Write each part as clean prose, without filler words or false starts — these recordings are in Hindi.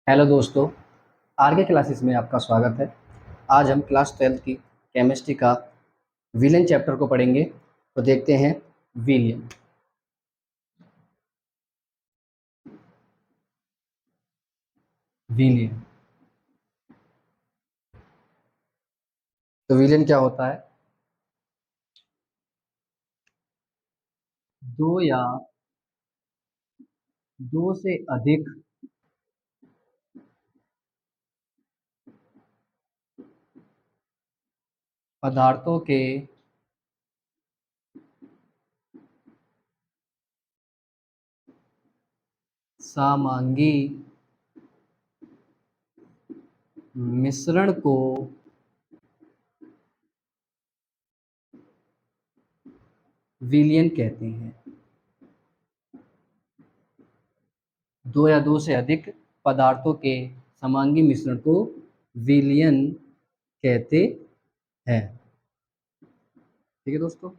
हेलो दोस्तों, आर के क्लासेस में आपका स्वागत है। आज हम क्लास 12th की केमिस्ट्री का विलेन चैप्टर को पढ़ेंगे। तो देखते हैं विलियन। विलियन तो विलियन क्या होता है? दो या दो से अधिक पदार्थों के समांगी मिश्रण को विलियन कहते हैं। दो या दो से अधिक पदार्थों के समांगी मिश्रण को विलियन कहते हैं। ठीक है दोस्तों।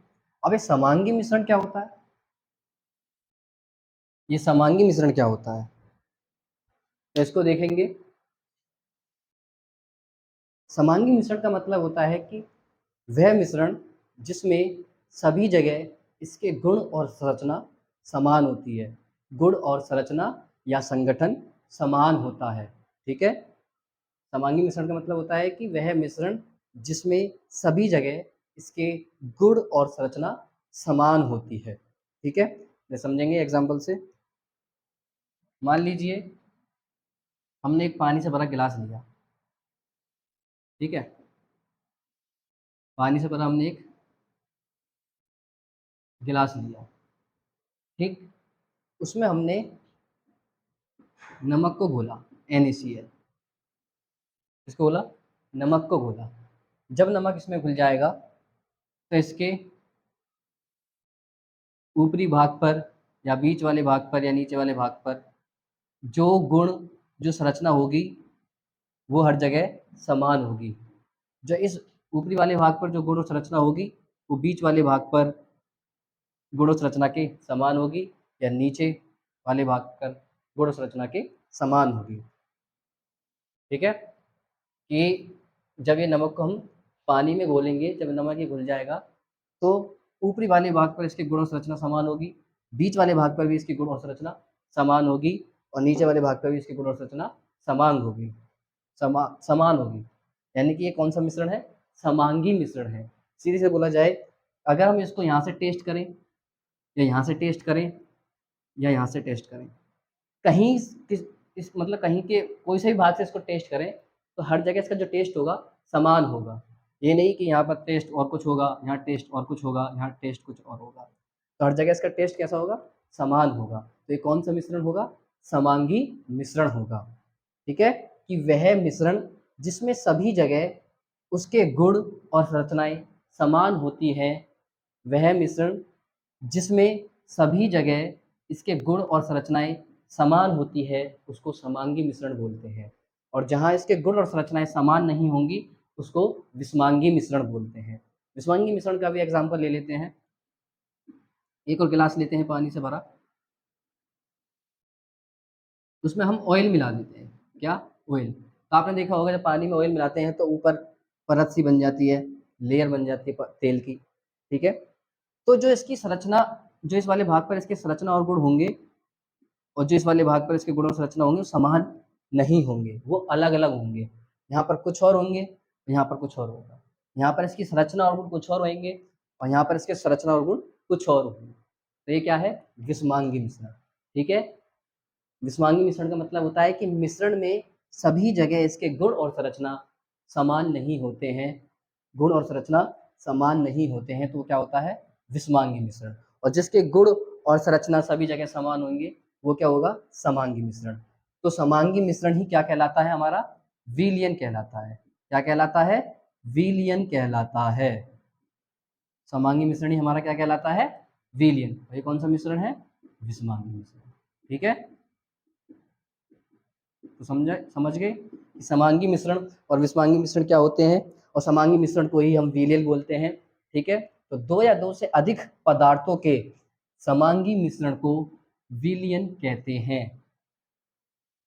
अब ये समांगी मिश्रण क्या होता है? ये समांगी मिश्रण क्या होता है, तो इसको देखेंगे। समांगी मिश्रण का मतलब होता है कि वह मिश्रण जिसमें सभी जगह इसके गुण और संरचना समान होती है। गुण और संरचना या संगठन समान होता है। ठीक है। समांगी मिश्रण का मतलब होता है कि वह मिश्रण जिसमें सभी जगह इसके गुण और संरचना समान होती है। ठीक है, ये समझेंगे एग्जाम्पल से। मान लीजिए हमने एक पानी से भरा गिलास लिया। ठीक है, पानी से भरा हमने एक गिलास लिया। ठीक, उसमें हमने नमक को घोला, NaCl। इसको घोला, नमक को घोला। जब नमक इसमें घुल जाएगा तो इसके ऊपरी भाग पर या बीच वाले भाग पर या नीचे वाले भाग पर जो गुण, जो संरचना होगी वो हर जगह समान होगी। जो इस ऊपरी वाले भाग पर जो गुण और संरचना होगी वो बीच वाले भाग पर गुण और संरचना के समान होगी, या नीचे वाले भाग पर गुण और संरचना के समान होगी। ठीक है, कि जब ये नमक को हम पानी में घोलेंगे, जब नमक ये घुल जाएगा तो ऊपरी वाले भाग पर इसके गुण और संरचना समान होगी, बीच वाले भाग पर भी इसकी गुण और संरचना समान होगी, और नीचे वाले भाग पर भी इसकी गुण और संरचना समान होगी। यानी कि ये कौन सा मिश्रण है? समांगी मिश्रण है। सीधे से बोला जाए, अगर हम इसको यहाँ से टेस्ट करें या यहाँ से टेस्ट करें या यहाँ से टेस्ट करें, कहीं इस मतलब कहीं के कोई से भी भाग से इसको टेस्ट करें तो हर जगह इसका जो टेस्ट होगा समान होगा। ये नहीं कि यहाँ पर टेस्ट और कुछ होगा, यहाँ टेस्ट और कुछ होगा, यहाँ टेस्ट कुछ और होगा। तो हर जगह इसका टेस्ट कैसा होगा? समान होगा। तो ये कौन सा मिश्रण होगा? समांगी मिश्रण होगा। ठीक है, कि वह मिश्रण जिसमें सभी जगह उसके गुण और संरचनाएं समान होती हैं, वह मिश्रण जिसमें सभी जगह इसके गुण और संरचनाएं समान होती है उसको समांगी मिश्रण बोलते हैं। और जहाँ इसके गुण और संरचनाएं समान नहीं होंगी उसको विषमांगी मिश्रण बोलते हैं। विषमांगी मिश्रण का भी एग्जाम्पल ले लेते हैं। एक और गिलास लेते हैं पानी से भरा, उसमें हम ऑयल मिला देते हैं। क्या? ऑयल। तो आपने देखा होगा जब पानी में ऑयल मिलाते हैं तो ऊपर परत सी बन जाती है, लेयर बन जाती है तेल की। ठीक है, तो जो इसकी संरचना, जो इस वाले भाग पर इसके संरचना और गुण होंगे और जो इस वाले भाग पर इसके गुण और संरचना होंगे वो समान नहीं होंगे, वो अलग अलग होंगे। यहाँ पर कुछ और होंगे, यहाँ पर कुछ और होगा। यहाँ पर इसकी संरचना और गुण कुछ और होंगे और यहाँ पर इसके संरचना और गुण कुछ और होंगे। तो ये क्या है? विषमांगी मिश्रण। ठीक है, विषमांगी मिश्रण का मतलब होता है कि मिश्रण में सभी जगह इसके गुण और संरचना समान नहीं होते हैं। गुण और संरचना समान नहीं होते हैं तो क्या होता है? विषमांगी मिश्रण। और जिसके गुण और संरचना सभी जगह समान होंगे वो क्या होगा? समांगी मिश्रण। तो समांगी मिश्रण ही क्या कहलाता है? हमारा विलियन कहलाता है। क्या कहलाता है? विलियन कहलाता है। समांगी मिश्रण ही हमारा क्या कहलाता है? विलियन। ये कौन सा मिश्रण है? विषमांगी मिश्रण। ठीक है, तो समझ गए कि समांगी मिश्रण और विषमांगी मिश्रण क्या होते हैं, और समांगी मिश्रण को ही हम विलेय बोलते हैं। ठीक है, तो दो या दो से अधिक पदार्थों के समांगी मिश्रण को विलयन कहते हैं।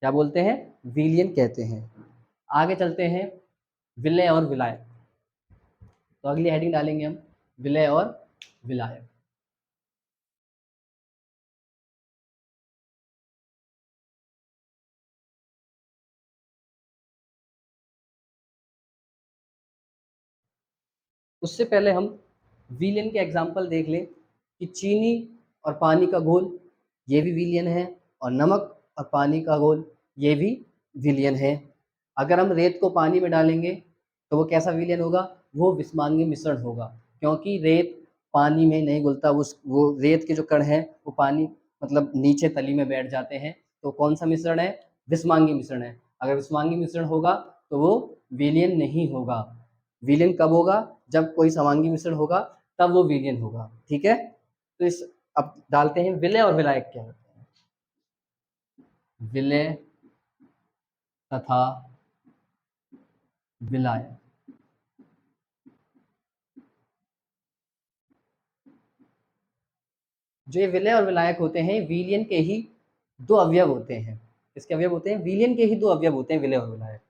क्या बोलते हैं? विलयन कहते हैं। आगे चलते हैं, विलय और विलायक। तो अगली हेडिंग डालेंगे हम, विलय और विलायक। उससे पहले हम विलयन के एग्जाम्पल देख लें कि चीनी और पानी का घोल, ये भी विलयन है, और नमक और पानी का घोल, ये भी विलयन है। अगर हम रेत को पानी में डालेंगे तो वो कैसा विलयन होगा? वो विषमांगी मिश्रण होगा, क्योंकि रेत पानी में नहीं घुलता, वो रेत के जो कण हैं वो पानी मतलब नीचे तली में बैठ जाते हैं। तो कौन सा मिश्रण है? विषमांगी मिश्रण है। अगर विषमांगी मिश्रण होगा तो वो विलयन नहीं होगा। विलयन कब होगा? जब कोई समांगी मिश्रण होगा, तब वो विलयन होगा। ठीक है, तो इस अब डालते हैं विलय और विलायक क्या होते हैं। विलय तथा विलायक, जो ये विलय और विलायक होते हैं, विलयन के ही दो अवयव होते हैं। इसके अवयव होते हैं, विलयन के ही दो अवयव होते हैं, विलय और विलायक।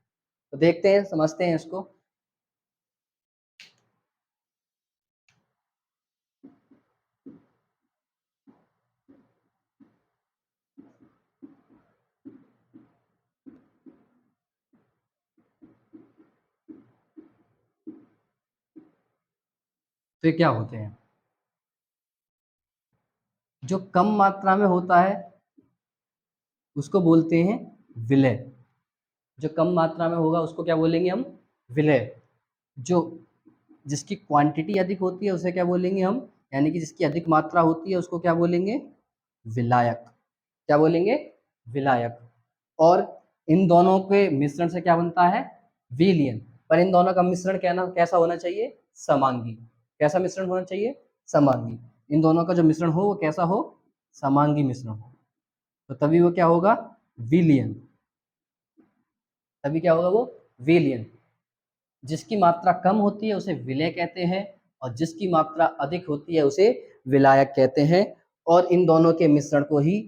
तो देखते हैं, समझते हैं इसको। तो ये क्या होते हैं? जो कम मात्रा में होता है उसको बोलते हैं विलय। जो कम मात्रा में होगा उसको क्या बोलेंगे हम? विलय। जो जिसकी क्वांटिटी अधिक होती है उसे क्या बोलेंगे हम? यानी कि जिसकी अधिक मात्रा होती है उसको क्या बोलेंगे? विलायक। क्या बोलेंगे? विलायक। और इन दोनों के मिश्रण से क्या बनता है? विलयन। पर इन दोनों का मिश्रण कैसा होना चाहिए? समांगी। कैसा मिश्रण होना चाहिए? समांगी। इन दोनों का जो मिश्रण हो वो कैसा हो? समांगी मिश्रण हो। तो तभी वो क्या होगा? विलयन। तभी क्या होगा? वो विलयन। जिसकी मात्रा कम होती है उसे विलय कहते हैं, और जिसकी मात्रा अधिक होती है उसे विलायक कहते हैं। और इन दोनों के मिश्रण को ही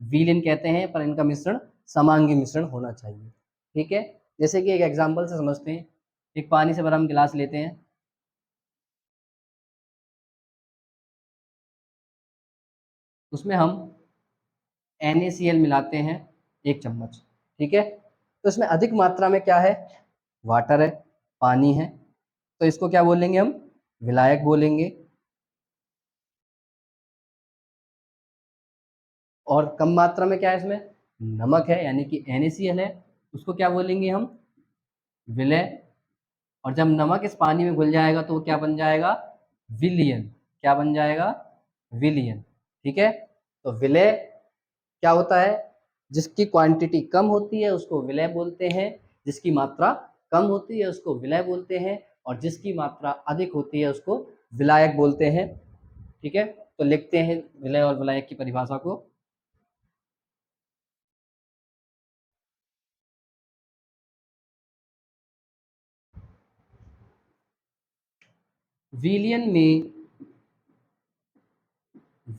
विलयन कहते हैं, पर इनका मिश्रण समांगी मिश्रण होना चाहिए। ठीक है, जैसे कि एक एग्जांपल से समझते हैं। एक पानी से भरा हम गिलास लेते हैं, उसमें हम NaCl मिलाते हैं 1 चम्मच। ठीक है, तो इसमें अधिक मात्रा में क्या है? वाटर है, पानी है। तो इसको क्या बोलेंगे हम? विलायक बोलेंगे। और कम मात्रा में क्या है इसमें? नमक है, यानी कि NaCl है। उसको क्या बोलेंगे हम? विलय। और जब नमक इस पानी में घुल जाएगा तो वो क्या बन जाएगा? विलयन। क्या बन जाएगा? विलयन। ठीक है, तो विलय क्या होता है? जिसकी क्वांटिटी कम होती है उसको विलय बोलते हैं, जिसकी मात्रा कम होती है उसको विलय बोलते हैं, और जिसकी मात्रा अधिक होती है उसको विलायक बोलते हैं। ठीक है, तो लिखते हैं विलय और विलायक की परिभाषा को। विलयन में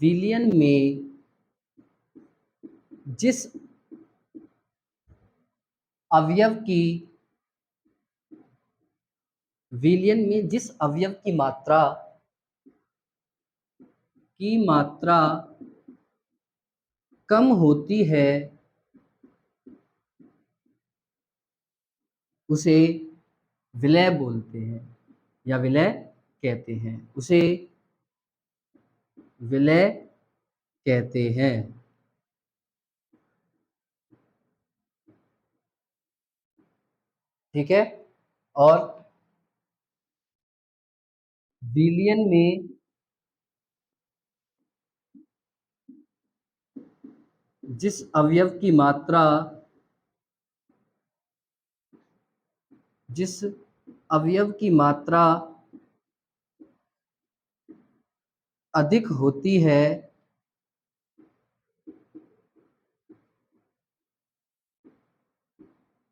विलयन में जिस अवयव की विलयन में जिस अवयव की मात्रा कम होती है उसे विलय बोलते हैं, या विलय कहते हैं। उसे विलय कहते हैं। ठीक है, और विलयन में जिस अवयव की मात्रा जिस अवयव की मात्रा अधिक होती है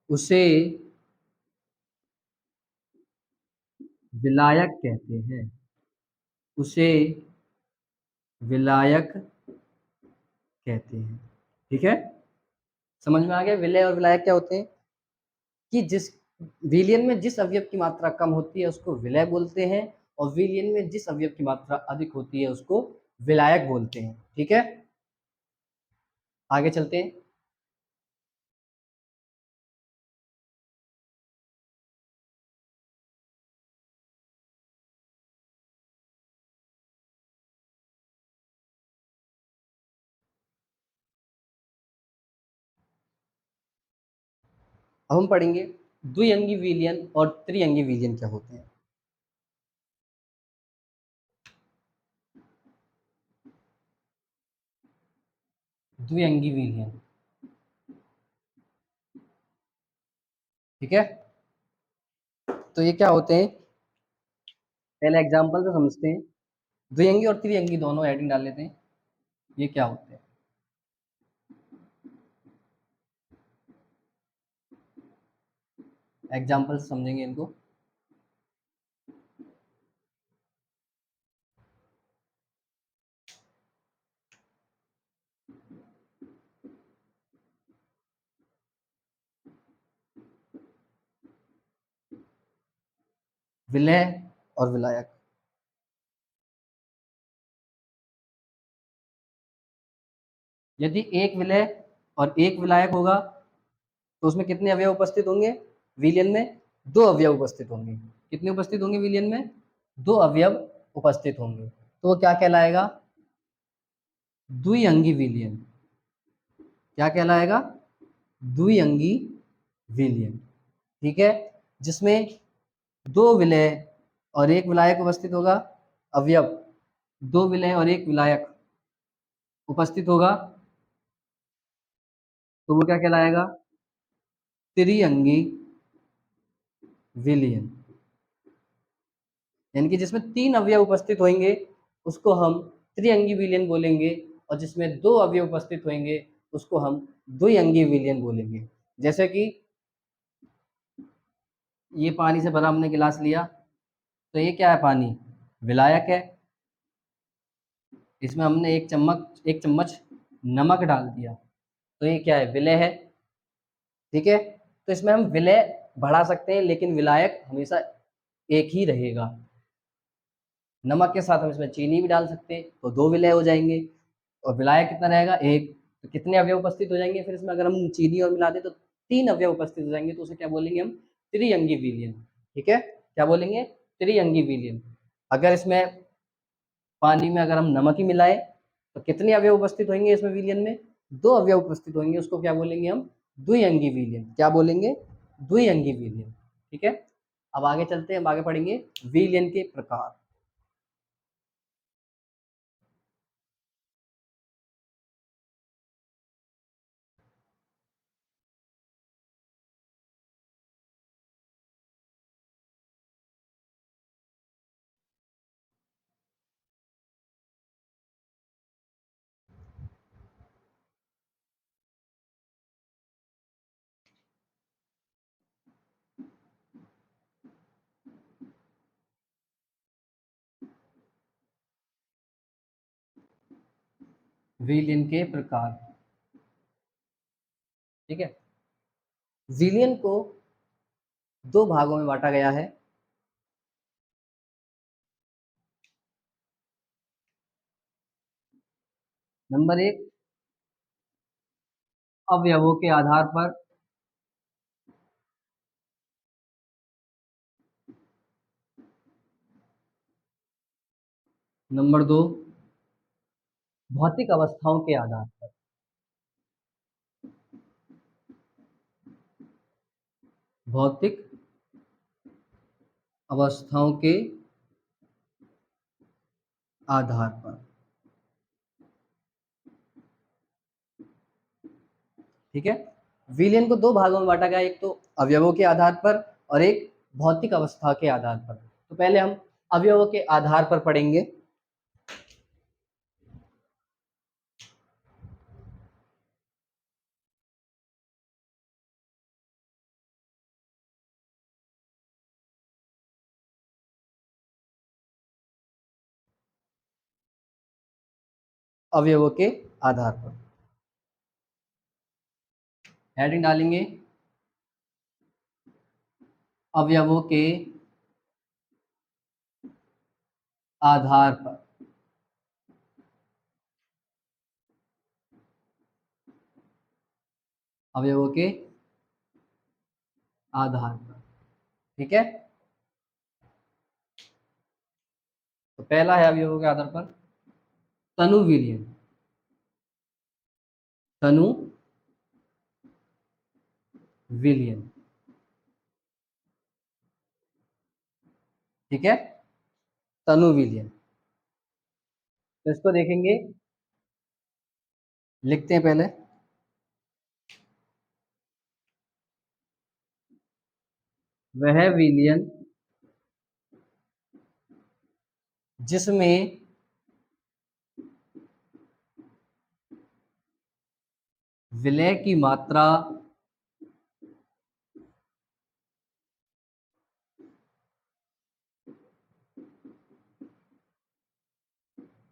उसे विलायक कहते हैं। उसे विलायक कहते हैं। ठीक है, समझ में आ गया? विलय और विलायक क्या होते हैं कि जिस विलयन में जिस अवयव की मात्रा कम होती है उसको विलय बोलते हैं, और विलयन में जिस अवयव की मात्रा अधिक होती है उसको विलायक बोलते हैं। ठीक है, आगे चलते हैं। अब हम पढ़ेंगे द्विअंगी विलयन और त्रिअंगी विलयन क्या होते हैं। द्विअंगी विलयन, ठीक है, तो ये क्या होते हैं, पहले एग्जांपल से समझते हैं। द्विअंगी और त्रिअंगी दोनों हेडिंग डाल लेते हैं। ये क्या होते हैं, एग्जांपल से समझेंगे इनको। विलय और विलायक। यदि एक विलय और एक विलायक होगा तो उसमें कितने अवयव उपस्थित होंगे, विलयन में दो अवयव उपस्थित होंगे। कितने उपस्थित होंगे विलयन में, दो अवयव उपस्थित होंगे, तो वो क्या कहलाएगा, द्विअंगी विलयन। क्या कहलाएगा, द्विअंगी विलयन। ठीक है, जिसमें दो विलय और एक विलायक उपस्थित होगा, अवयव दो विलय और एक विलायक उपस्थित होगा, तो वो क्या कहलाएगा, त्रिअंगी विलयन। यानी कि जिसमें तीन अवयव उपस्थित होंगे उसको हम त्रिअंगी विलयन बोलेंगे, और जिसमें दो अवयव उपस्थित होंगे उसको हम द्विअंगी विलयन बोलेंगे। जैसे कि ये पानी से भरा हमने गिलास लिया, तो ये क्या है, पानी विलायक है। इसमें हमने एक चम्मच नमक डाल दिया, तो ये क्या है, विलय है। ठीक है, तो इसमें हम विलय बढ़ा सकते हैं लेकिन विलायक हमेशा एक ही रहेगा। नमक के साथ हम इसमें चीनी भी डाल सकते हैं तो दो विलय हो जाएंगे, और विलायक कितना रहेगा, एक। तो कितने अवयव उपस्थित हो जाएंगे फिर इसमें, अगर हम चीनी और मिला दें तो तीन अवयव उपस्थित हो जाएंगे, तो उसे क्या बोलेंगे हम, त्रिअंगी विलयन। ठीक है, क्या बोलेंगे, त्रिअंगी विलयन। अगर इसमें पानी में अगर हम नमक ही मिलाए तो कितने अवयव उपस्थित होंगे इसमें विलयन में, दो अवयव उपस्थित होंगे, उसको क्या बोलेंगे हम, द्विअंगी विलयन। क्या बोलेंगे, द्विअंगी विलयन। ठीक है, अब आगे चलते हैं, अब आगे पढ़ेंगे विलयन के प्रकार। विलयन के प्रकार, ठीक है, विलयन को दो भागों में बांटा गया है। नंबर एक, अवयवों के आधार पर। नंबर दो, भौतिक अवस्थाओं के आधार पर। भौतिक अवस्थाओं के आधार पर। ठीक है, विलयन को दो भागों में बांटा गया, एक तो अवयवों के आधार पर और एक भौतिक अवस्था के आधार पर। तो पहले हम अवयवों के आधार पर पढ़ेंगे। अवयवों के आधार पर, हेडिंग डालेंगे अवयवों के आधार पर। अवयवों के आधार पर, ठीक है। तो पहला है अवयवों के आधार पर तनु विलयन। तनु विलयन, ठीक है, तनु विलयन। तो इसको देखेंगे, लिखते हैं पहले। वह विलयन जिसमें विलय की मात्रा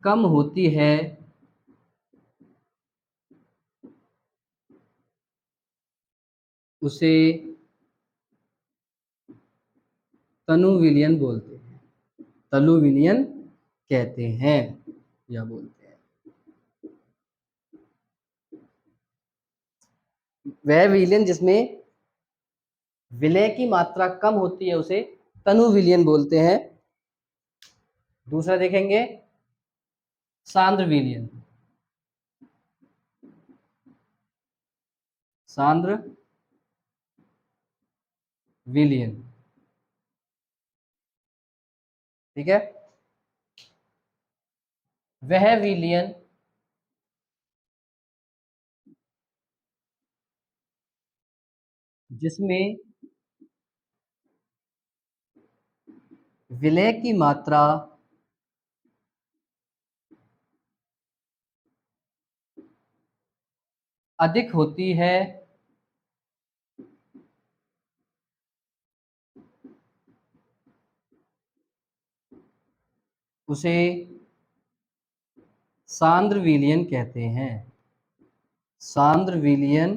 कम होती है उसे तनु विलयन बोलते हैं। तनु विलयन कहते हैं या बोलते हैं। वह विलयन जिसमें विलय की मात्रा कम होती है उसे तनु विलयन बोलते हैं। दूसरा देखेंगे सांद्र विलयन। सांद्र विलयन, ठीक है। वह विलयन जिसमें विलय की मात्रा अधिक होती है उसे सांद्र विलयन कहते हैं। सांद्र विलयन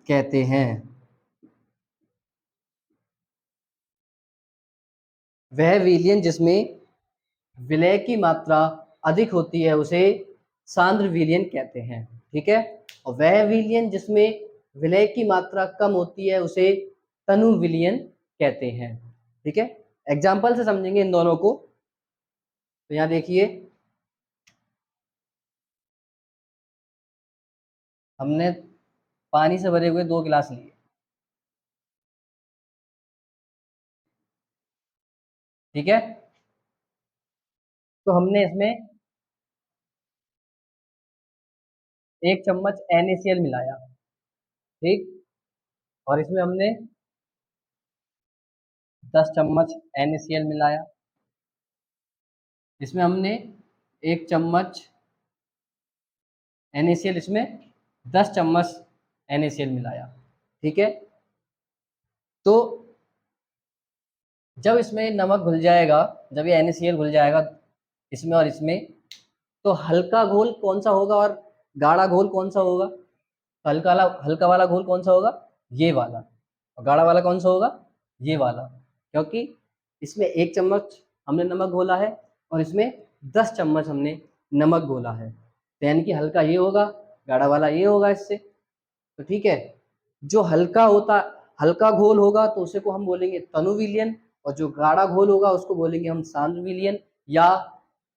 कहते हैं। वह विलयन जिसमें विलय की मात्रा अधिक होती है उसे सांद्र विलयन कहते हैं, ठीक है। और वह विलयन जिसमें विलय की मात्रा कम होती है उसे तनु विलयन कहते हैं, ठीक है। एग्जाम्पल से समझेंगे इन दोनों को। तो यहाँ देखिए, हमने पानी से भरे हुए 2 गिलास लिए, ठीक है। तो हमने इसमें 1 चम्मच NaCl मिलाया, ठीक। और इसमें हमने 10 चम्मच NaCl मिलाया। इसमें हमने 1 चम्मच NaCl, इसमें 10 चम्मच NaCl मिलाया, ठीक है। तो जब इसमें नमक घुल जाएगा, जब ये NaCl घुल जाएगा इसमें और इसमें, तो हल्का घोल कौन सा होगा और गाढ़ा घोल कौन सा होगा? हल्का वाला घोल कौन सा होगा? ये वाला। और गाढ़ा वाला कौन सा होगा? ये वाला। क्योंकि इसमें 1 चम्मच हमने नमक घोला है और इसमें 10 चम्मच हमने नमक घोला है। तो यानी कि हल्का ये होगा, गाढ़ा वाला ये होगा इससे। तो ठीक है, जो हल्का घोल होगा तो उसे को हम बोलेंगे तनु विलयन, और जो गाढ़ा घोल होगा उसको बोलेंगे हम सांद्र विलयन, या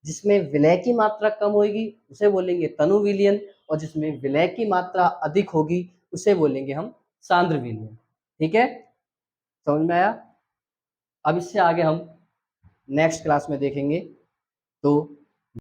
जिसमें विलय की मात्रा कम होगी उसे बोलेंगे तनु विलयन, और जिसमें विलय की मात्रा अधिक होगी उसे बोलेंगे हम सांद्र विलयन, ठीक है। समझ में आया? अब इससे आगे हम नेक्स्ट क्लास में देखेंगे। तो